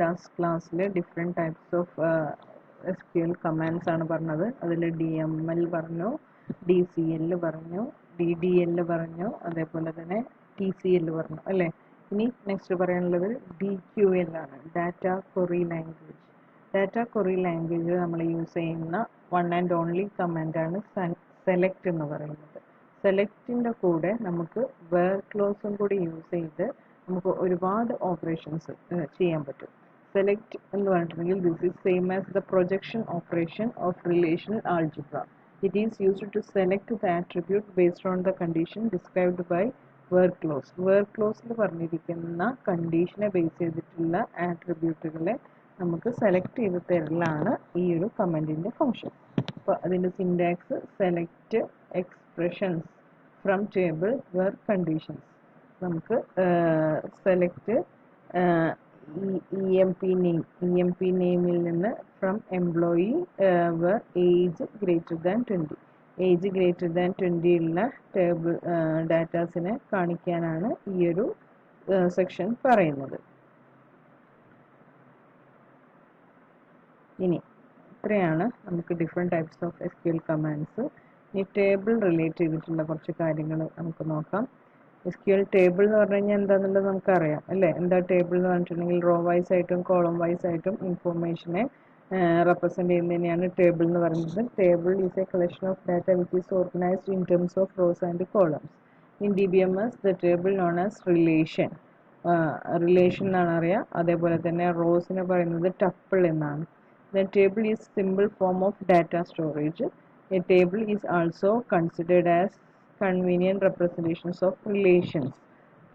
Last ക്ലാസ്സിൽ different types of SQL commands ആണ് പറഞ്ഞത്. അതിൽ DML പറഞ്ഞു, DCL പറഞ്ഞു, DDL പറഞ്ഞു, അതേപോലെ തന്നെ TCL പറഞ്ഞു അല്ലേ. ഇനി നെക്സ്റ്റ് പറയാനുള്ളത് DQL ആണ്, data query language. Data query language നമ്മൾ യൂസ് ചെയ്യുന്ന വൺ ആൻഡ് ഓൺലി കമാൻഡാണ് സെലക്ട് എന്ന് പറയുന്നത്. സെലക്റ്റിൻ്റെ കൂടെ നമുക്ക് വേർ ക്ലോസും കൂടി യൂസ് ചെയ്ത് നമുക്ക് ഒരുപാട് ഓപ്പറേഷൻസ് ചെയ്യാൻ പറ്റും. സെലക്ട് എന്ന് പറഞ്ഞിട്ടുണ്ടെങ്കിൽ this is same as the projection operation of relational algebra. It is used to select the attribute based on the condition described by where clause. Where ക്ലോസിൽ പറഞ്ഞിരിക്കുന്ന കണ്ടീഷനെ ബേസ് ചെയ്തിട്ടുള്ള ആട്രിബ്യൂട്ടുകളെ നമുക്ക് സെലക്ട് ചെയ്ത് തരലാണ് ഈ ഒരു കമൻറ്റിൻ്റെ ഫംഗ്ഷൻ. അപ്പോൾ അതിൻ്റെ syntax select expressions from table where conditions. നമുക്ക് സെലക്ട് EMP നെയിമിൽ നിന്ന് from employee where age greater than 20. Age greater than 20 ഉള്ള ടേബിൾ ഡാറ്റാസിനെ കാണിക്കാനാണ് ഈ ഒരു സെക്ഷൻ പറയുന്നത്. ഇനി ഇത്രയാണ് നമുക്ക് different types of SQL commands. ഇനി ടേബിൾ റിലേറ്റ് ചെയ്തിട്ടുള്ള കുറച്ച് കാര്യങ്ങൾ നമുക്ക് നോക്കാം. SQL ടേബിൾ എന്ന് പറഞ്ഞു കഴിഞ്ഞാൽ എന്താണെന്നുള്ളത് നമുക്കറിയാം അല്ലേ. എന്താ ടേബിൾ എന്ന് പറഞ്ഞിട്ടുണ്ടെങ്കിൽ റോ വൈസ് ആയിട്ടും കോളം വൈസ് ആയിട്ടും ഇൻഫോർമേഷനെ റെപ്രസെൻറ്റ് ചെയ്യുന്നതിനെയാണ് ടേബിൾ എന്ന് പറയുന്നത്. Table is A collection of data which is organised in terms of rows and columns. In DBMS the table known as relation. Relation എന്നാണ് അറിയാം. അതേപോലെ തന്നെ റോസിനെ പറയുന്നത് ടപ്പിൾ എന്നാണ്. The table is simple form of data storage. A table is also considered as convenient representations of relations.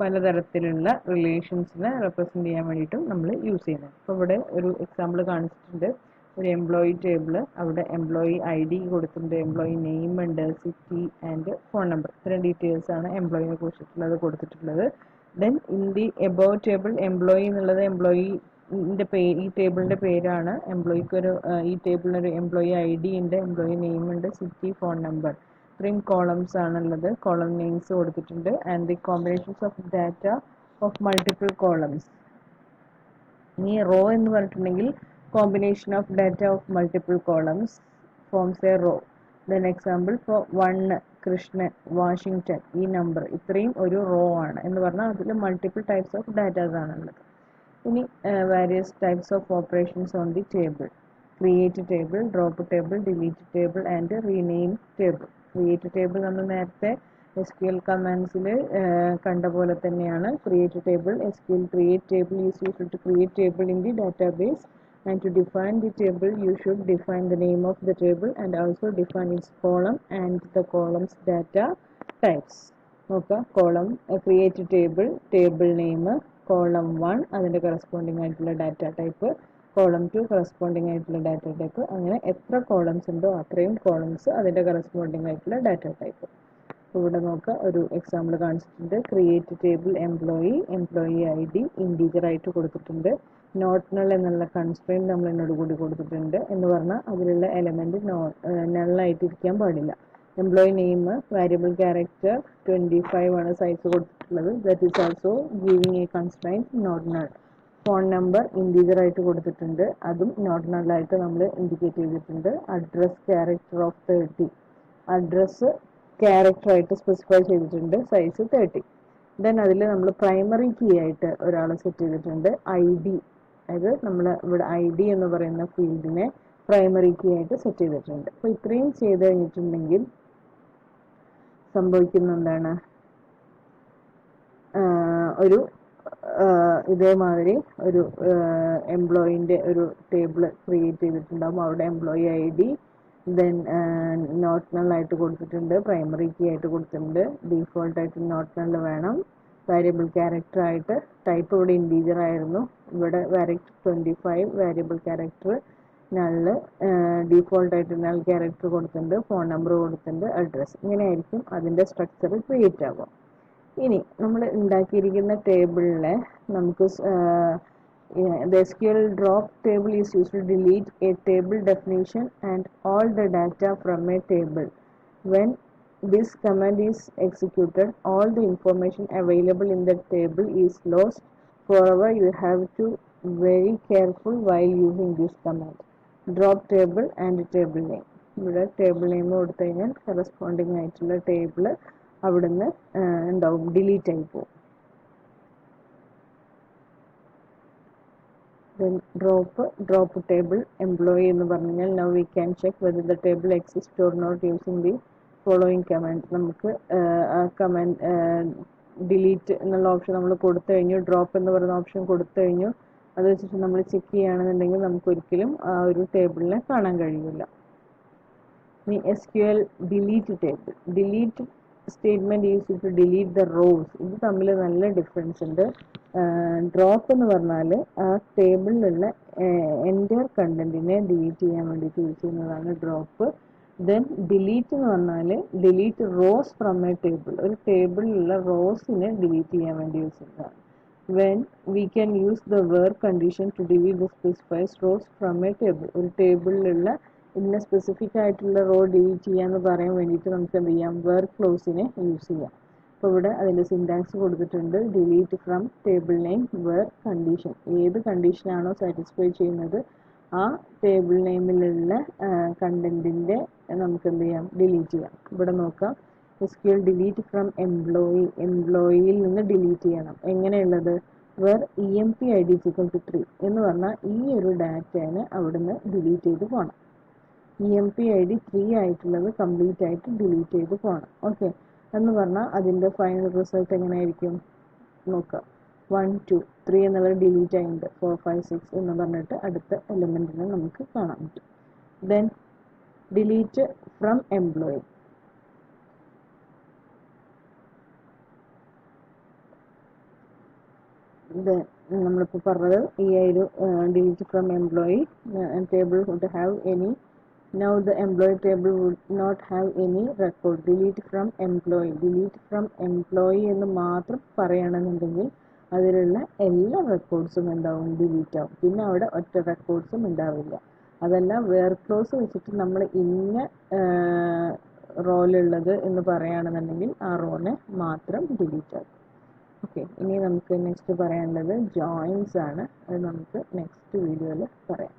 പലതരത്തിലുള്ള റിലേഷൻസിനെ represent ചെയ്യാൻ വേണ്ടിയിട്ടും നമ്മൾ യൂസ് ചെയ്യുന്നത്. അപ്പോൾ ഇവിടെ ഒരു എക്സാമ്പിൾ കാണിച്ചിട്ടുണ്ട്. ഒരു എംപ്ലോയി ടേബിൾ, അവിടെ എംപ്ലോയി ID കൊടുത്തിട്ടുണ്ട്, എംപ്ലോയി നെയിം ഉണ്ട്, സിറ്റി ആൻഡ് ഫോൺ നമ്പർ. ഇത്രയും ഡീറ്റെയിൽസ് ആണ് എംപ്ലോയിനെ കുറിച്ചിട്ടുള്ളത് കൊടുത്തിട്ടുള്ളത്. Then in the above table employee എന്നുള്ളത് എംപ്ലോയി ഈ ടേബിളിൻ്റെ പേരാണ്. എംപ്ലോയിക്ക് ഒരു ഈ ടേബിളിനൊരു എംപ്ലോയി ID ഉണ്ട്, എംപ്ലോയി നെയിം ഉണ്ട്, സിറ്റി, ഫോൺ നമ്പർ. ഇത്രയും കോളംസ് ആണുള്ളത്. കോളം നെയിംസ് കൊടുത്തിട്ടുണ്ട്. And the combinations of data of multiple columns. ഇനി റോ എന്ന് പറഞ്ഞിട്ടുണ്ടെങ്കിൽ combination of data of multiple columns forms a row. Then example for 1 Krishnan, Washington, ഈ number, ഇത്രയും ഒരു റോ ആണ് എന്ന് പറഞ്ഞാൽ അതിൽ മൾട്ടിപ്പിൾ ടൈപ്സ് ഓഫ് ഡാറ്റാസ് ആണുള്ളത്. ഇനി various types of operations on the table. Create table, drop table, delete table and rename table. Create table നമ്മൾ നേരത്തെ SQL കമാൻഡ്സിൽ കണ്ട പോലെ തന്നെയാണ്. Create table, SQL create table is used to create table in the database, and to define the table you should define the name of the table and also define its column and the column's data types. നോക്കുക, column create table, table name, column 1 അതിൻ്റെ corresponding ആയിട്ടുള്ള data type, column 2 corresponding ആയിട്ടുള്ള data type, അങ്ങനെ എത്ര columns ഉണ്ടോ അത്രയും columns അതിൻ്റെ corresponding ആയിട്ടുള്ള ഡാറ്റ ടൈപ്പ്. ഇവിടെ നോക്കുക, ഒരു എക്സാമ്പിൾ കാണിച്ചിട്ടുണ്ട്. Create table employee, employee ID integer ആയിട്ട് കൊടുത്തിട്ടുണ്ട്. നോട്ട് നൾ എന്നുള്ള കൺസ്ട്രെയിൻറ്റ് നമ്മൾ എന്നോട് കൂടി കൊടുത്തിട്ടുണ്ട്. എന്ന് പറഞ്ഞാൽ അതിലുള്ള എലമെൻറ്റ് നള്ളായിട്ടിരിക്കാൻ പാടില്ല. എംപ്ലോയി നെയിം വാരിയബിൾ ക്യാരക്ടർ 25 ആണ് സൈസ് കൊടുത്തിട്ടുള്ളത്. That is also giving a constraint not null. Phone number integer ആയിട്ട് കൊടുത്തിട്ടുണ്ട്, അതും നോട്ട് നൾ ആയിട്ട് നമ്മൾ ഇൻഡിക്കേറ്റ് ചെയ്തിട്ടുണ്ട്. Address character of 30, address character ആയിട്ട് സ്പെസിഫൈ ചെയ്തിട്ടുണ്ട്, സൈസ് 30. ദെൻ അതിൽ നമ്മൾ പ്രൈമറി കീ ആയിട്ട് ഒരാളെ സെറ്റ് ചെയ്തിട്ടുണ്ട്, ID. അതായത് നമ്മൾ ഇവിടെ ID എന്ന് പറയുന്ന ഫീൽഡിനെ പ്രൈമറി കീ ആയിട്ട് സെറ്റ് ചെയ്തിട്ടുണ്ട്. അപ്പോൾ ഇത്രയും ചെയ്ത് കഴിഞ്ഞിട്ടുണ്ടെങ്കിൽ സംഭവിക്കുന്ന എന്താണ്, ഒരു ഇതേമാതിരി ഒരു എംപ്ലോയിൻ്റെ ഒരു ടേബിൾ ക്രിയേറ്റ് ചെയ്തിട്ടുണ്ടാകും. അവിടെ employee ID then not null ആയിട്ട് കൊടുത്തിട്ടുണ്ട്, പ്രൈമറി കീ ആയിട്ട് കൊടുത്തിട്ടുണ്ട്, ഡീഫോൾട്ട് ആയിട്ട് നോട്ട് നൾ വേണം. വാരിയബിൾ ക്യാരക്ടർ ആയിട്ട് ടൈപ്പ് ഇവിടെ ഇൻറ്റീജർ ആയിരുന്നു, ഇവിടെ 25 വാരിയബിൾ ക്യാരക്ടർ, നള്ള് ഡീഫോൾട്ട് ആയിട്ട് നൾ ക്യാരക്ടർ കൊടുത്തിട്ടുണ്ട്, ഫോൺ നമ്പർ കൊടുത്തിട്ടുണ്ട്, അഡ്രസ്സ്. ഇങ്ങനെയായിരിക്കും അതിൻ്റെ സ്ട്രക്ചർ ക്രിയേറ്റ് ആകുക. ഇനി നമ്മൾ ഉണ്ടാക്കിയിരിക്കുന്ന ടേബിളിലെ നമുക്ക് the SQL drop table is used to delete a table definition and all the data from a table. When this command is executed, all the information available in the table is lost forever. You have to very careful while using this command. Drop table and table name. ഇവിടെ table name കൊടുത്തു കഴിഞ്ഞാൽ corresponding ആയിട്ടുള്ള table അവിടുന്ന് എന്താവും delete ആയി പോകും. Then drop table employee എന്ന് പറഞ്ഞു കഴിഞ്ഞാൽ now we can check whether the table exists or not using the following command. നമുക്ക് ആ കമാൻഡ് ഡിലീറ്റ് എന്നുള്ള ഓപ്ഷൻ നമ്മൾ കൊടുത്തു കഴിഞ്ഞു, ഡ്രോപ്പ് എന്ന് പറയുന്ന ഓപ്ഷൻ കൊടുത്തു കഴിഞ്ഞു. അത് വെച്ചിട്ട് നമ്മൾ ചെക്ക് ചെയ്യുകയാണെന്നുണ്ടെങ്കിൽ നമുക്ക് ഒരിക്കലും ആ ഒരു ടേബിളിനെ കാണാൻ കഴിയില്ല. ഇനി SQL delete table. Delete statement use to delete the rows. ഇത് തമ്മിൽ നല്ല ഡിഫറൻസ് ഉണ്ട്. ഡ്രോപ്പ് എന്ന് പറഞ്ഞാൽ ആ ടേബിളിലുള്ള എൻ്റർ കണ്ടന്റിനെ ഡിലീറ്റ് ചെയ്യാൻ വേണ്ടിയിട്ട് യൂസ് ചെയ്യുന്നതാണ് ഡ്രോപ്പ്. ദെൻ ഡിലീറ്റ് എന്ന് പറഞ്ഞാൽ delete rose from A table. ഒരു ടേബിളിലുള്ള റോസിനെ ഡിലീറ്റ് ചെയ്യാൻ വേണ്ടി യൂസ് ചെയ്യുന്നതാണ്. when we can use the where condition to delete the specified rows from a table. ഒരു ടേബിളിലുള്ള ഇന്ന സ്പെസിഫിക് ആയിട്ടുള്ള റോ ഡിലീറ്റ് ചെയ്യാന്ന് പറയാൻ വേണ്ടിയിട്ട് നമുക്ക് എന്ത് ചെയ്യാം, വേർ ക്ലോസിനെ യൂസ് ചെയ്യാം. അപ്പോൾ ഇവിടെ അതിൻ്റെ സിൻടാക്സ് കൊടുത്തിട്ടുണ്ട്. Delete from table name where condition. ഏത് കണ്ടീഷനാണോ സാറ്റിസ്ഫൈ ചെയ്യുന്നത് ആ ടേബിൾ നെയിമിലുള്ള കണ്ടന്റിൻ്റെ നമുക്ക് എന്ത് ചെയ്യാം, ഡിലീറ്റ് ചെയ്യാം. ഇവിടെ നോക്കാം, SQL ഡിലീറ്റ് ഫ്രം എംപ്ലോയി. എംപ്ലോയിയിൽ നിന്ന് ഡിലീറ്റ് ചെയ്യണം. എങ്ങനെയുള്ളത്, വേർ EMP-ID = 3 എന്ന് പറഞ്ഞാൽ ഈ ഒരു ഡാറ്റേനെ അവിടുന്ന് ഡിലീറ്റ് ചെയ്ത് പോകണം. EMP-ID 3 ആയിട്ടുള്ളത് കംപ്ലീറ്റ് ആയിട്ട് ഡിലീറ്റ് ചെയ്ത് പോകണം. ഓക്കെ, എന്ന് പറഞ്ഞാൽ അതിൻ്റെ ഫൈനൽ റിസൾട്ട് എങ്ങനെയായിരിക്കും നോക്കാം. 1 2 3 എന്നുള്ളത് ഡിലീറ്റ് ആയിട്ടുണ്ട്. 4 5 6 എന്ന് പറഞ്ഞിട്ട് അടുത്ത എലിമെൻറ്റിനെ നമുക്ക് കാണാൻ പറ്റും. Then delete from employee. നമ്മളിപ്പോൾ പറഞ്ഞത് ഈ ഒരു delete from employee table would have any. Now the employee table would not have any record. Delete from employee. Delete from employee എന്ന് മാത്രം പറയുകയാണെന്നുണ്ടെങ്കിൽ അതിലുള്ള എല്ലാ റെക്കോർഡ്സും എന്താവും, ഡിലീറ്റ് ആവും. പിന്നെ അവിടെ ഒറ്റ റെക്കോർഡ്സും ഉണ്ടാവില്ല. അതല്ല വേർ ക്ലോസ് വെച്ചിട്ട് നമ്മൾ ഇന്ന റോളുള്ളത് എന്ന് പറയുകയാണെന്നുണ്ടെങ്കിൽ ആ റോനെ മാത്രം ഡിലീറ്റ് ആവും. ഓക്കെ, ഇനി നമുക്ക് നെക്സ്റ്റ് പറയാനുള്ളത് ജോയിൻസ് ആണ്. അത് നമുക്ക് നെക്സ്റ്റ് വീഡിയോയിൽ പറയാം.